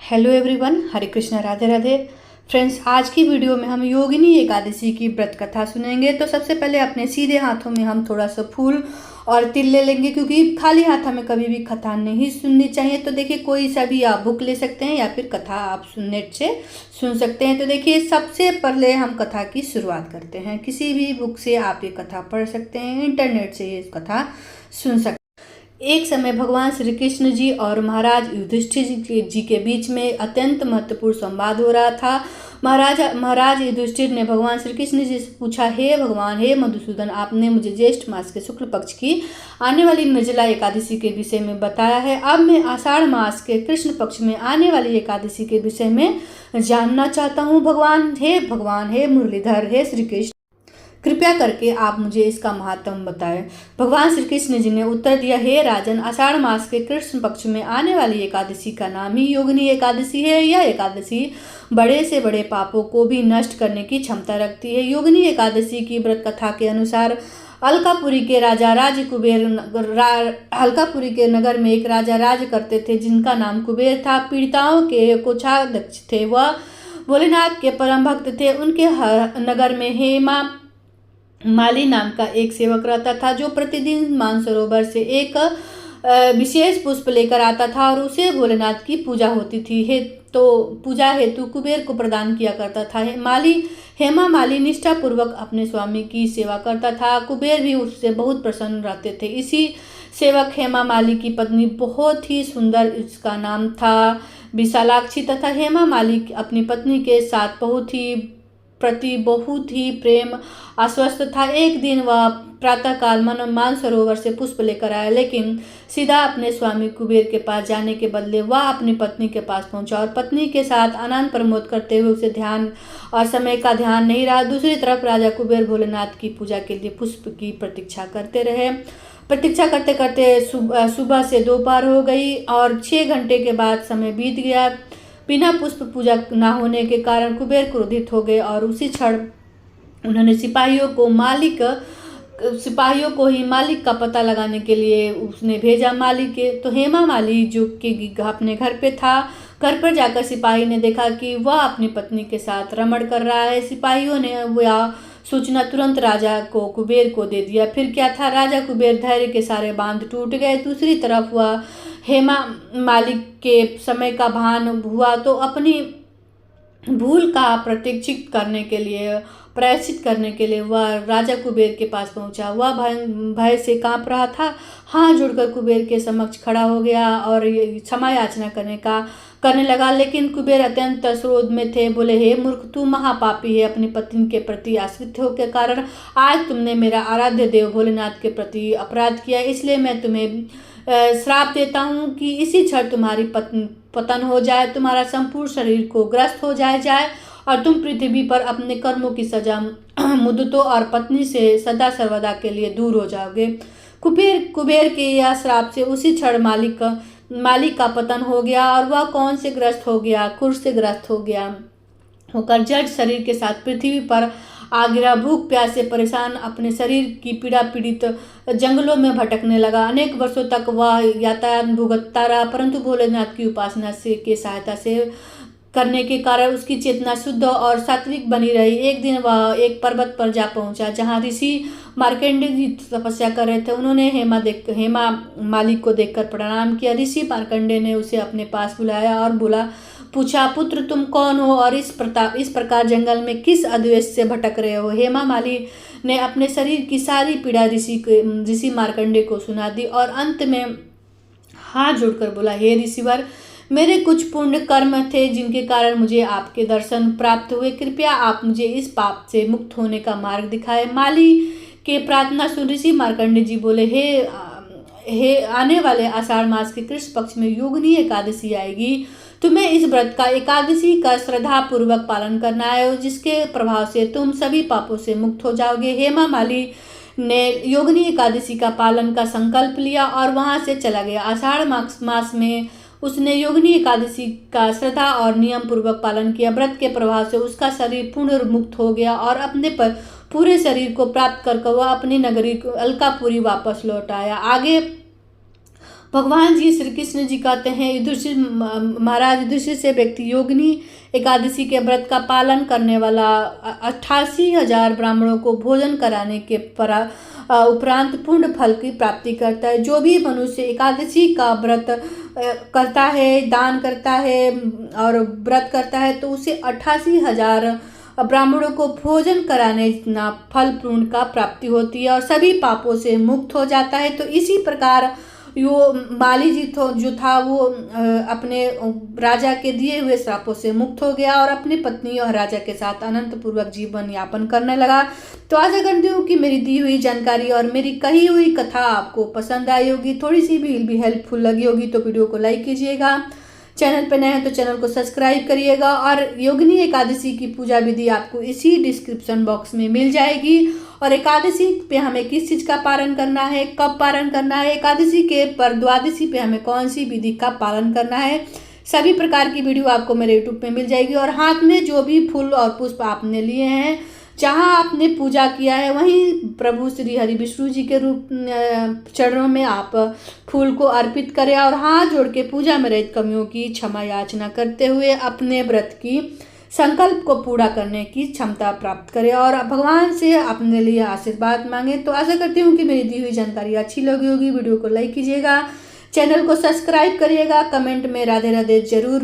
Hello everyone, हरे Krishna, Radhe Radhe. Friends, आज की video में हम योगिनी एकादशी की व्रत कथा सुनेंगे। तो सबसे पहले अपने सीधे हाथों में हम थोड़ा सा फूल और तिल ले लेंगे, क्योंकि खाली हाथ हमें कभी भी कथा नहीं सुननी चाहिए। तो देखिए, कोई सा भी आप बुक ले सकते हैं या फिर कथा आप नेट से सुन सकते हैं। तो देखिए, सबसे पहले हम कथा की शुरुआत करते हैं। किसी भी बुक से आप ये कथा पढ़ सकते हैं, इंटरनेट से ये कथा सुन सकते हैं। एक समय भगवान श्री कृष्ण जी और महाराज युधिष्ठिर जी के बीच में अत्यंत महत्वपूर्ण संवाद हो रहा था। महाराज युधिष्ठिर ने भगवान श्री कृष्ण जी से पूछा, हे भगवान, हे मधुसूदन, आपने मुझे ज्येष्ठ मास के शुक्ल पक्ष की आने वाली निर्जला एकादशी के विषय में बताया है। अब मैं आषाढ़ मास के कृष्ण पक्ष में आने वाली एकादशी के विषय में जानना चाहता हूँ। भगवान, हे मुरलीधर, हे श्री कृष्ण, कृपया करके आप मुझे इसका महात्म बताएं। भगवान श्री कृष्ण जी ने उत्तर दिया, हे राजन, आषाढ़ मास के कृष्ण पक्ष में आने वाली एकादशी का नाम ही योगिनी एकादशी है। यह एकादशी बड़े से बड़े पापों को भी नष्ट करने की क्षमता रखती है। योगिनी एकादशी की व्रत कथा के अनुसार अलकापुरी के अलकापुरी के नगर में एक राजा राज करते थे, जिनका नाम कुबेर था। पीड़िताओं के कोषाध्यक्ष थे। वह भोलेनाथ के परम भक्त थे। उनके नगर में हेमा माली नाम का एक सेवक रहता था, जो प्रतिदिन मानसरोवर से एक विशेष पुष्प लेकर आता था और उसे भोलेनाथ की पूजा होती थी। तो पूजा हेतु कुबेर को प्रदान किया करता था। हेमा माली निष्ठापूर्वक अपने स्वामी की सेवा करता था। कुबेर भी उससे बहुत प्रसन्न रहते थे। इसी सेवक हेमा माली की पत्नी बहुत ही सुंदर, इसका नाम था विशालाक्षी, तथा हेमा माली अपनी पत्नी के साथ बहुत ही प्रेम आश्वस्त था। एक दिन वह प्रातःकाल मानसरोवर से पुष्प लेकर आया, लेकिन सीधा अपने स्वामी कुबेर के पास जाने के बदले वह अपनी पत्नी के पास पहुंचा और पत्नी के साथ आनंद प्रमोद करते हुए उसे ध्यान और समय का ध्यान नहीं रहा। दूसरी तरफ राजा कुबेर भोलेनाथ की पूजा के लिए पुष्प की प्रतीक्षा करते रहे। प्रतीक्षा करते करते सुबह से दोपहर हो गई और 6 घंटे के बाद समय बीत गया। बिना पुष्प पूजा न होने के कारण कुबेर क्रोधित हो गए और उसी क्षण उन्होंने सिपाहियों को ही मालिक का पता लगाने के लिए उसने भेजा। मालिक के तो हेमा माली जो कि अपने घर पे था, घर पर जाकर सिपाही ने देखा कि वह अपनी पत्नी के साथ रमण कर रहा है। सिपाहियों ने वह सूचना तुरंत राजा को कुबेर को दे दिया। फिर क्या था, राजा कुबेर धैर्य के सारे बांध टूट गए। दूसरी तरफ वह हेमा मालिक के समय का भान हुआ तो अपनी भूल का प्रायश्चित करने के लिए वह राजा कुबेर के पास पहुंचा। वह भय से कांप रहा था। हाथ जोड़कर कुबेर के समक्ष खड़ा हो गया और क्षमा याचना करने लगा, लेकिन कुबेर अत्यंत क्रोध में थे। बोले, हे मूर्ख, तू महापापी है। अपनी पत्नी के प्रति आश्रित हो के कारण आज तुमने मेरा आराध्य देव भोलेनाथ के प्रति अपराध किया। इसलिए मैं तुम्हें श्राप देता हूँ कि इसी क्षण तुम्हारी पतन हो जाए, तुम्हारा संपूर्ण शरीर को ग्रस्त हो जाए और तुम पृथ्वी पर अपने कर्मों की सजा मुद्दतों और पत्नी से सदा सर्वदा के लिए दूर हो जाओगे। कुबेर के यह श्राप से उसी क्षण मालिक का पतन हो गया और वह कौन से ग्रस्त हो गया, क्रोध से ग्रस्त हो गया होकर जड़ शरीर के साथ पृथ्वी पर आ गिरा। भूख प्यास से परेशान अपने शरीर की पीड़ा पीड़ित जंगलों में भटकने लगा। अनेक वर्षों तक वह यातायात भुगतता रहा, परंतु भोलेनाथ की उपासना की सहायता से करने के कारण उसकी चेतना शुद्ध और सात्विक बनी रही। एक दिन वह एक पर्वत पर जा पहुंचा, जहां ऋषि मार्कंडेय जी तपस्या कर रहे थे। उन्होंने हेमा मालिक को देखकर प्रणाम किया। ऋषि मार्कंडेय ने उसे अपने पास बुलाया और पूछा, पुत्र, तुम कौन हो और इस प्रकार जंगल में किस उद्देश्य से भटक रहे हो? हेमा माली ने अपने शरीर की सारी पीड़ा ऋषि मार्कंडेय को सुना दी और अंत में हाथ जोड़कर बोला, हे ऋषिवर, मेरे कुछ पुण्य कर्म थे जिनके कारण मुझे आपके दर्शन प्राप्त हुए। कृपया आप मुझे इस पाप से मुक्त होने का मार्ग दिखाए। माली के प्रार्थना सुन ऋषि मार्कंडेय जी बोले, हे आने वाले आषाढ़ मास के कृष्ण पक्ष में योगिनी एकादशी आएगी। तुम्हें इस व्रत का एकादशी का श्रद्धा पूर्वक पालन करना है, जिसके प्रभाव से तुम सभी पापों से मुक्त हो जाओगे। हेमा माली ने योगिनी एकादशी का पालन का संकल्प लिया और वहां से चला गया। आषाढ़ मास में उसने योगिनी एकादशी का श्रद्धा और नियम पूर्वक पालन किया। व्रत के प्रभाव से उसका शरीर पूर्ण मुक्त हो गया और अपने पर पूरे शरीर को प्राप्त कर वह अपनी नगरी अलकापुरी वापस लौट आया। आगे भगवान जी श्री कृष्ण जी कहते हैं युधिष्ठिर महाराज युधिष्ठिर से व्यक्ति योगिनी एकादशी के व्रत का पालन करने वाला 88,000 ब्राह्मणों को भोजन कराने के उपरांत पूर्ण फल की प्राप्ति करता है। जो भी मनुष्य एकादशी का व्रत करता है, दान करता है और व्रत करता है तो उसे 88,000 ब्राह्मणों को भोजन कराने ना फल पूर्ण का प्राप्ति होती है और सभी पापों से मुक्त हो जाता है। तो इसी प्रकार माली जी जो था वो अपने राजा के दिए हुए श्रापों से मुक्त हो गया और अपनी पत्नी और राजा के साथ अनंत पूर्वक जीवन यापन करने लगा। तो आशा करती हूँ कि मेरी दी हुई जानकारी और मेरी कही हुई कथा आपको पसंद आई होगी, थोड़ी सी भी हेल्पफुल लगी होगी। तो वीडियो को लाइक कीजिएगा, चैनल पर नए हैं तो चैनल को सब्सक्राइब करिएगा और योगिनी एकादशी की पूजा विधि आपको इसी डिस्क्रिप्शन बॉक्स में मिल जाएगी। और एकादशी पे हमें किस चीज़ का पालन करना है, कब पालन करना है, एकादशी के पर द्वादशी पे हमें कौन सी विधि का पालन करना है, सभी प्रकार की वीडियो आपको मेरे यूट्यूब पे मिल जाएगी। और हाथ में जो भी फूल और पुष्प आपने लिए हैं, जहाँ आपने पूजा किया है वहीं प्रभु श्री हरि विष्णु जी के रूप चरणों में आप फूल को अर्पित करें और हाथ जोड़ के पूजा में रहित कमियों की क्षमा याचना करते हुए अपने व्रत की संकल्प को पूरा करने की क्षमता प्राप्त करें और भगवान से अपने लिए आशीर्वाद मांगे। तो आशा करती हूँ कि मेरी दी हुई जानकारी अच्छी लगी होगी। वीडियो को लाइक कीजिएगा, चैनल को सब्सक्राइब करिएगा, कमेंट में राधे राधे जरूर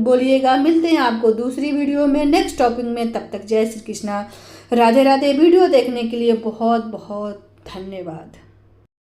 बोलिएगा। मिलते हैं आपको दूसरी वीडियो में नेक्स्ट टॉपिक में, तब तक जय श्री कृष्णा, राधे राधे। वीडियो देखने के लिए बहुत बहुत धन्यवाद।